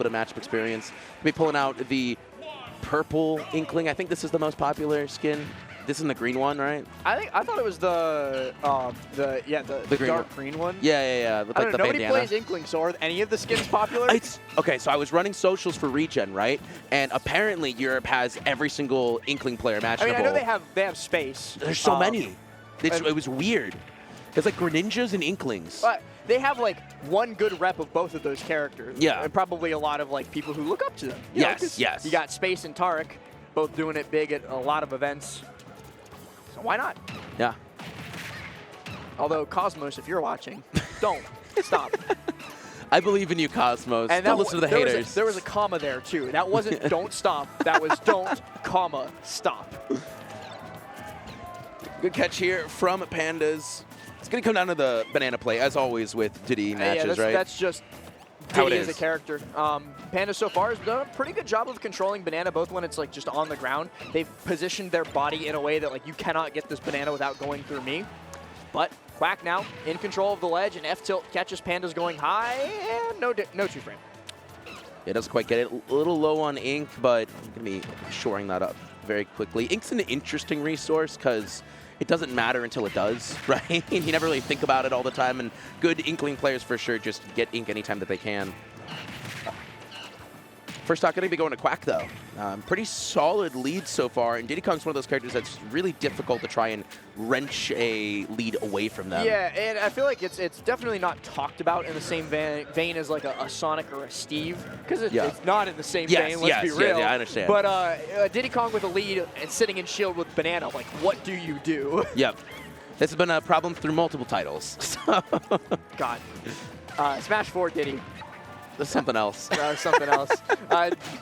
bit of matchup experience. We'll be pulling out the purple Inkling. I think this is the most popular skin. This is the green one, right? I thought it was the green dark one. green one. Yeah. With, like, the nobody bandana. plays Inkling, so are any of the skins popular? Okay, so I was running socials for Regen, right? And apparently Europe has every single Inkling player imaginable. I mean, I know they have space. There's so many. It was weird. It's like Greninjas and Inklings. But they have like one good rep of both of those characters. Yeah. And probably a lot of like people who look up to them. Yes. You got Space and Tarek, both doing it big at a lot of events. So why not? Yeah. Although Cosmos, if you're watching, don't stop. I believe in you, Cosmos. And don't listen to the haters. There was a comma there too. That wasn't don't stop. That was don't, comma, stop. Good catch here from Pandas. It's going to come down to the banana play, as always with Diddy matches, right? That's just Diddy as a character. Panda so far has done a pretty good job of controlling banana, both when it's like just on the ground. They've positioned their body in a way that like you cannot get this banana without going through me. But Quack now in control of the ledge, and F-tilt catches Pandas going high, and no two frame. It doesn't quite get it. A little low on Ink, but I'm going to be shoring that up very quickly. Ink's an interesting resource because it doesn't matter until it does, right? You never really think about it all the time, and good Inkling players for sure just get Ink anytime that they can. First stock going to be going to Quack, though. Pretty solid lead so far, and Diddy Kong's one of those characters that's really difficult to try and wrench a lead away from them. Yeah, and I feel like it's definitely not talked about in the same vein as like a Sonic or a Steve, because it's not in the same vein, let's be real. Yeah, I understand. But Diddy Kong with a lead and sitting in shield with banana, like, what do you do? Yep. This has been a problem through multiple titles. God. Smash 4 Diddy. There's something else. Something else.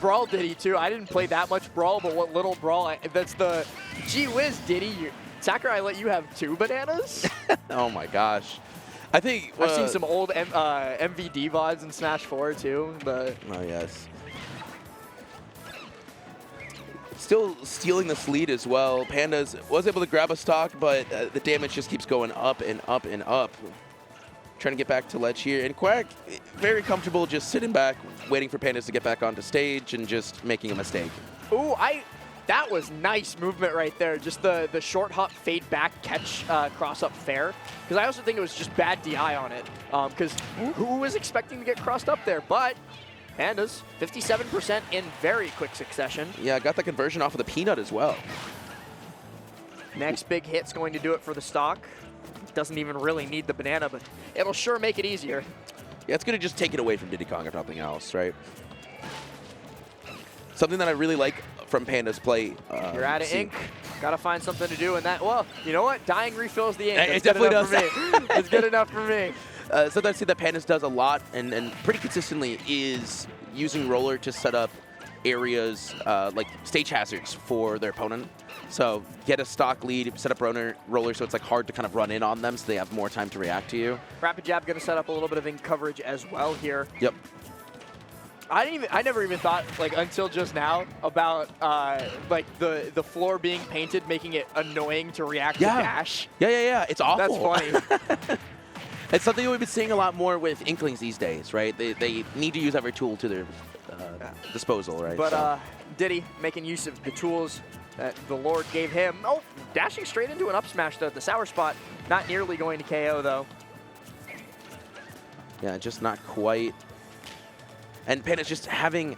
Brawl Diddy, too. I didn't play that much Brawl, but what little Brawl, that's the gee whiz Diddy. Sakurai, I let you have 2 bananas? Oh, my gosh. I think I've seen some old MVD VODs in Smash 4, too. But oh, yes. Still stealing this lead as well. Pandas was able to grab a stock, but the damage just keeps going up and up and up. Trying to get back to ledge here. And Quack, very comfortable just sitting back, waiting for Pandas to get back onto stage and just making a mistake. Ooh, that was nice movement right there. Just the short hop, fade back, catch, cross up fair. Because I also think it was just bad DI on it. Because who was expecting to get crossed up there? But Pandas, 57% in very quick succession. Yeah, got the conversion off of the peanut as well. Next big hit's going to do it for the stock. Doesn't even really need the banana, but it'll sure make it easier. Yeah, it's going to just take it away from Diddy Kong if nothing else, right? Something that I really like from Panda's play. You're out of ink. Got to find something to do in that. Well, you know what? Dying refills the ink. It definitely does. It's good enough for me. Something I see that Pandas does a lot and pretty consistently is using roller to set up areas like stage hazards for their opponent. So get a stock lead, set up roller so it's like hard to kind of run in on them so they have more time to react to you. Rapid jab going to set up a little bit of ink coverage as well here. Yep. I never even thought, like, until just now about like the floor being painted, making it annoying to react to dash. Yeah. It's awful. That's funny. It's something we've been seeing a lot more with Inklings these days, right? They need to use every tool to their disposal, right? But Diddy making use of the tools that the Lord gave him. Oh, dashing straight into an up smash, though. The sour spot not nearly going to KO, though. Yeah, just not quite. And Panda's just having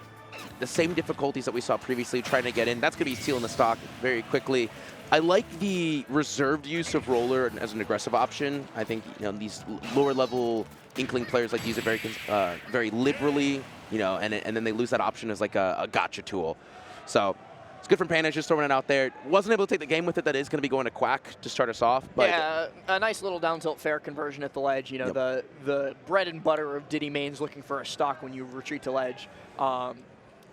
the same difficulties that we saw previously trying to get in. That's going to be stealing the stock very quickly. I like the reserved use of roller as an aggressive option. I think these lower level Inkling players like to use it very liberally, and then they lose that option as like a gotcha tool. So it's good from Pandas just throwing it out there. Wasn't able to take the game with it. That is going to be going to Quack to start us off. But yeah, a nice little down tilt fair conversion at the ledge. The bread and butter of Diddy mains looking for a stock when you retreat to ledge.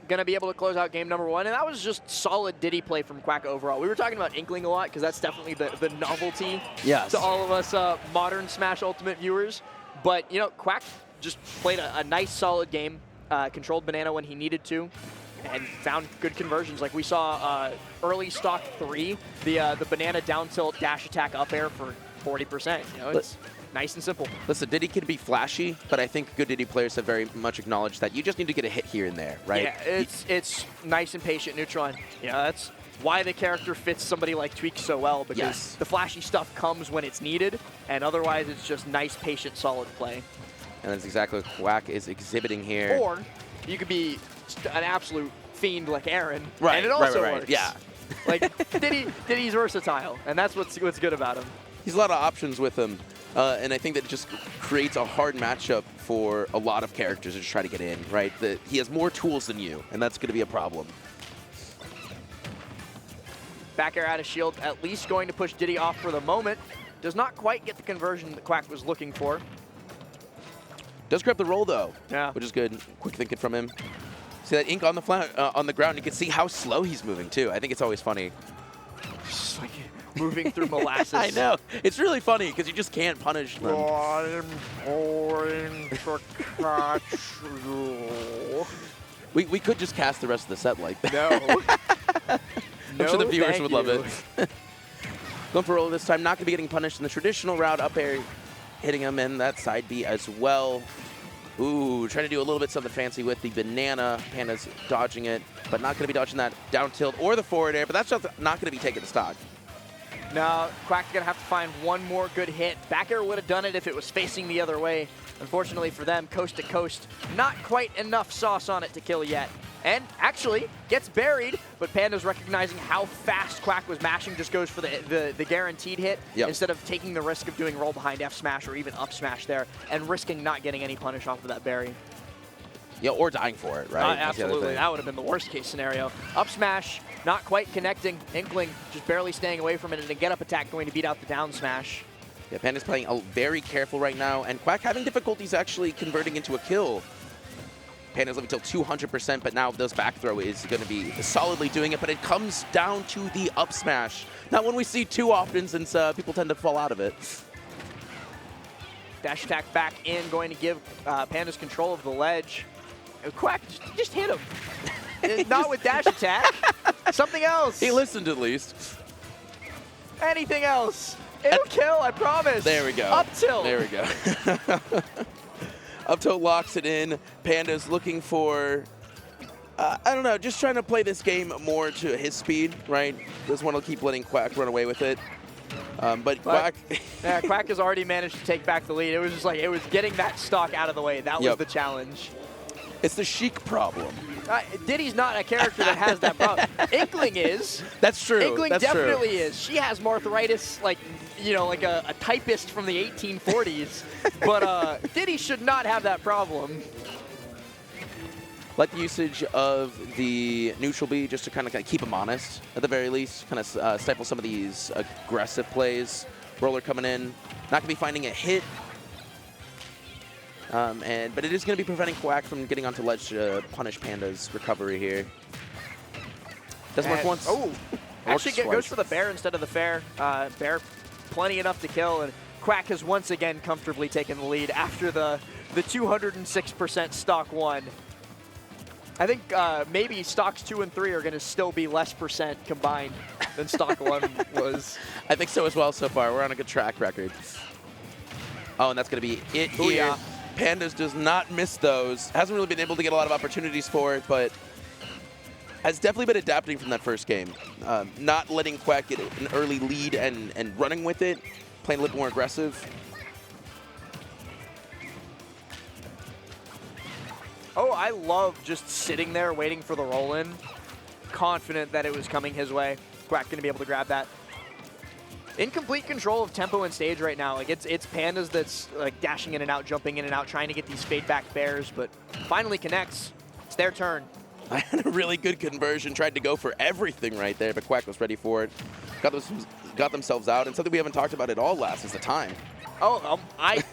Going to be able to close out game number 1, and that was just solid Diddy play from Quack overall. We were talking about Inkling a lot because that's definitely the novelty to all of us modern Smash Ultimate viewers. But Quack just played a nice solid game, controlled banana when he needed to, and found good conversions. Like we saw early stock 3, the banana down tilt dash attack up air for 40%. Nice and simple. Listen, Diddy can be flashy, but I think good Diddy players have very much acknowledged that you just need to get a hit here and there, right? Yeah, it's nice and patient neutral. And, that's why the character fits somebody like Tweak so well, because the flashy stuff comes when it's needed, and otherwise it's just nice, patient, solid play. And that's exactly what Quack is exhibiting here. Or you could be an absolute fiend like Aaron, right, and it also right. works. Yeah. Like, Diddy's versatile, and that's what's good about him. He's a lot of options with him, and I think that it just creates a hard matchup for a lot of characters to just try to get in, right? He has more tools than you, and that's going to be a problem. Back air out of shield, at least going to push Diddy off for the moment. Does not quite get the conversion that Quack was looking for. Does grab the roll, though, which is good. Quick thinking from him. See that ink on the ground? You can see how slow he's moving, too. I think it's always funny. Just like moving through molasses. I know. It's really funny because you just can't punish them. I'm going to catch you. We could just cast the rest of the set like that. No. I'm sure the viewers thank would love you. it. Going for roll this time. Not going to be getting punished in the traditional route. Up air hitting him in that side B as well. Ooh, trying to do a little bit something fancy with the banana. Panda's dodging it, but not going to be dodging that down tilt or the forward air, but that's just not going to be taking the stock. Now, Quack's going to have to find one more good hit. Back air would have done it if it was facing the other way. Unfortunately for them, coast to coast, not quite enough sauce on it to kill yet. And actually gets buried, but Panda's recognizing how fast Quack was mashing, just goes for the guaranteed hit instead of taking the risk of doing roll behind F smash or even up smash there and risking not getting any punish off of that bury. Yeah, or dying for it, right? Absolutely, that would have been the worst case scenario. Up smash, not quite connecting. Inkling just barely staying away from it, and a get up attack going to beat out the down smash. Yeah, Panda's playing very careful right now, and Quack having difficulties actually converting into a kill. Panda's living till 200%, but now this back throw is going to be solidly doing it, but it comes down to the up smash. Not one we see too often, since people tend to fall out of it. Dash attack back in, going to give Panda's control of the ledge. Quack, just hit him. Not with dash attack. Something else. He listened at least. Anything else. It'll kill, I promise. There we go. Up tilt. There we go. Up tilt locks it in. Panda's looking for, I don't know, just trying to play this game more to his speed, right? Doesn't want to keep letting Quack run away with it. But Quack... yeah, Quack has already managed to take back the lead. It was just like, it was getting that stock out of the way. That was the challenge. It's the Sheik problem. Diddy's not a character that has that problem. Inkling is. That's true. Inkling That's definitely true. is. She has arthritis, like, like a typist from the 1840s. But Diddy should not have that problem. Like the usage of the neutral B just to kind of keep him honest, at the very least. Kind of stifle some of these aggressive plays. Roller coming in. Not going to be finding a hit. But it is going to be preventing Quack from getting onto ledge to punish Panda's recovery here. Doesn't work once. Oh, actually goes for the bear instead of the fair. Bear plenty enough to kill, and Quack has once again comfortably taken the lead after the 206% stock 1. I think maybe stocks 2 and 3 are going to still be less percent combined than stock 1 was. I think so as well so far. We're on a good track record. Oh, and that's going to be it here. Yeah. Pandas does not miss those. Hasn't really been able to get a lot of opportunities for it, but has definitely been adapting from that first game. Not letting Quack get an early lead and running with it, playing a little more aggressive. Oh, I love just sitting there waiting for the roll-in, confident that it was coming his way. Quack going to be able to grab that. In complete control of tempo and stage right now. Like it's Pandas that's like dashing in and out, jumping in and out, trying to get these fade back bears, but finally connects. It's their turn. I had a really good conversion, tried to go for everything right there, but Quack was ready for it. Got themselves out, and something we haven't talked about at all last is the time. Oh, I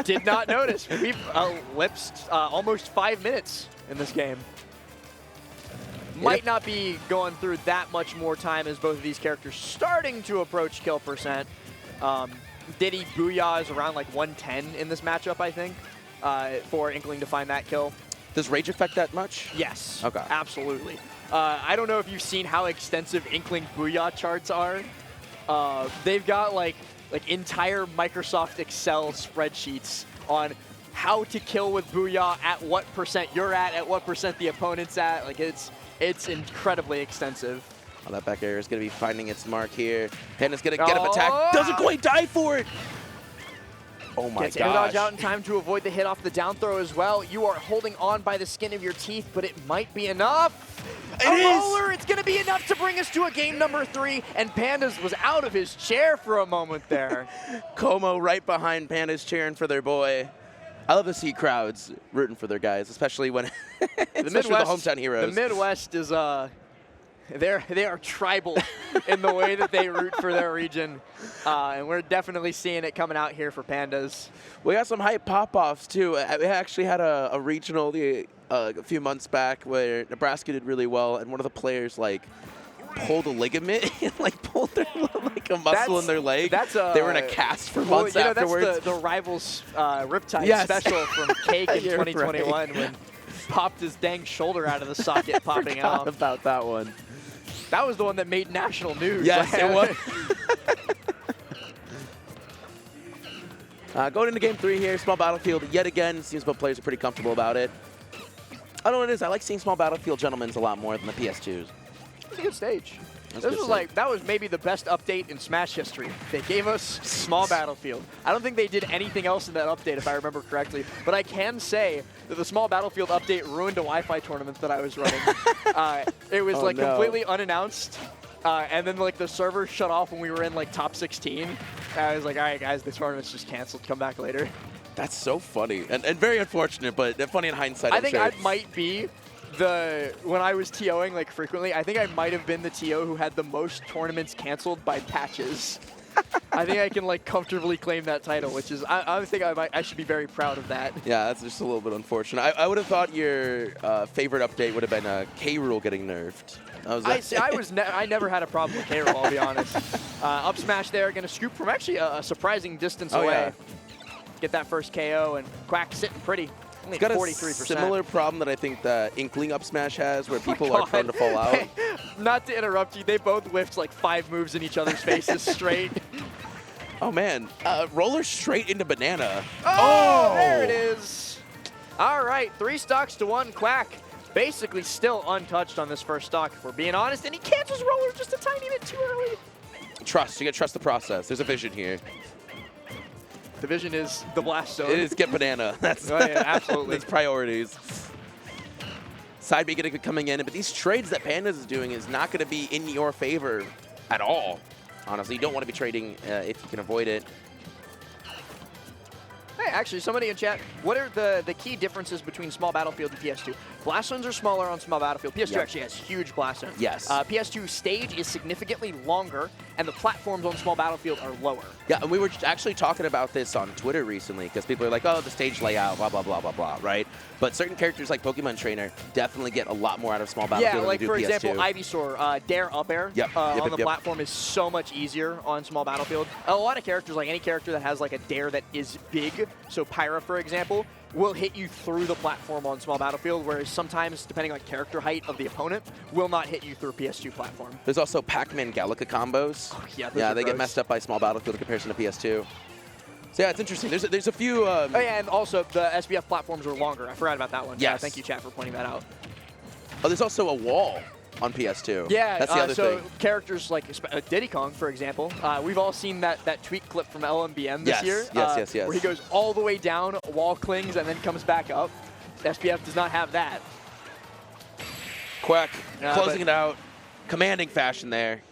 did not notice. We've elapsed almost 5 minutes in this game. Might not be going through that much more time as both of these characters starting to approach kill percent. Diddy Booyah is around like 110 in this matchup, I think, for Inkling to find that kill. Does Rage affect that much? Yes, okay, absolutely. I don't know if you've seen how extensive Inkling Booyah charts are. They've got like like entire Microsoft Excel spreadsheets on how to kill with Booyah, at what percent you're at what percent the opponent's at. Like it's incredibly extensive. Oh, that back air is going to be finding its mark here. Panda's going to get him attacked. Doesn't quite die for it. Oh my Gets air dodge gosh. out in time to avoid the hit off the down throw as well. You are holding on by the skin of your teeth, but it might be enough. It a is. roller, it's going to be enough to bring us to a game number 3, and Pandas was out of his chair for a moment there. Como right behind Panda's cheering for their boy. I love to see crowds rooting for their guys, especially when especially the hometown heroes. The Midwest is they are tribal in the way that they root for their region, and we're definitely seeing it coming out here for Pandas. We got some hype pop-offs too. We actually had a regional a few months back where Nebraska did really well, and one of the players like pulled a ligament and like pulled their like a muscle in their leg. They were in a cast for months afterwards. That's the Rivals Riptide special from Cake in 2021 when popped his dang shoulder out of the socket, popping it off. About that one. That was the one that made national news. Yes, it was. Going into game 3 here, small battlefield yet again. Seems both players are pretty comfortable about it. I don't know what it is. I like seeing small battlefield gentlemen's a lot more than the PS2s. It's a good stage. That was maybe the best update in Smash history. They gave us small battlefield. I don't think they did anything else in that update, if I remember correctly. But I can say that the small battlefield update ruined a Wi-Fi tournament that I was running. It was completely unannounced, and then like the server shut off when we were in like top 16. I was like, all right, guys, the tournament's just canceled. Come back later. That's so funny and very unfortunate, but funny in hindsight. I think I might be when I was TOing like frequently, I think I might have been the TO who had the most tournaments canceled by patches. I think I can like comfortably claim that title, which is I think I should be very proud of that. Yeah, that's just a little bit unfortunate. I would have thought your favorite update would have been K Rule getting nerfed. I never had a problem with K Rule, I'll be honest. Up smash there, gonna scoop from actually a surprising distance away. Yeah. Get that first KO, and Quack sitting pretty. Only It's got 43%. a similar problem that I think the Inkling up smash has, where people are prone to fall out. Not to interrupt you, they both whiffed like 5 moves in each other's faces straight. Oh man, roller straight into banana. Oh, there it is. All right, 3 stocks to 1. Quack basically still untouched on this first stock, if we're being honest, and he cancels roller just a tiny bit too early. Trust, you gotta trust the process. There's a vision here. The vision is the blast zone. It is get banana. That's absolutely. That's priorities. Side B coming in, but these trades that Pandas is doing is not going to be in your favor at all. Honestly, you don't want to be trading if you can avoid it. Hey, actually, somebody in chat, what are the key differences between small battlefield and PS2? Blast zones are smaller on small battlefield. PS2 actually has huge blast zones. Yes. PS2 stage is significantly longer, and the platforms on small battlefield are lower. Yeah, and we were actually talking about this on Twitter recently because people are like, oh, the stage layout, blah, blah, blah, blah, blah, right? But certain characters like Pokemon Trainer definitely get a lot more out of small battlefield like than for they do PS2. example, Ivysaur, Dare Up Air on the platform is so much easier on small battlefield. A lot of characters, like any character that has like a Dare that is big, so Pyra, for example, will hit you through the platform on small battlefield, whereas sometimes, depending on character height of the opponent, will not hit you through a PS2 platform. There's also Pac-Man Gallica combos. Oh, yeah, they get messed up by small battlefield in comparison to PS2. So yeah, it's interesting. There's a few. Oh yeah, and also the SBF platforms are longer. I forgot about that one. Yes. Yeah, thank you, chat, for pointing that out. Oh, there's also a wall on PS2. Yeah, that's the other so thing. Characters like Diddy Kong, for example, we've all seen that tweet clip from LMBM this year. Yes. Where he goes all the way down, wall clings, and then comes back up. SBF does not have that. Quack closing it out, commanding fashion there.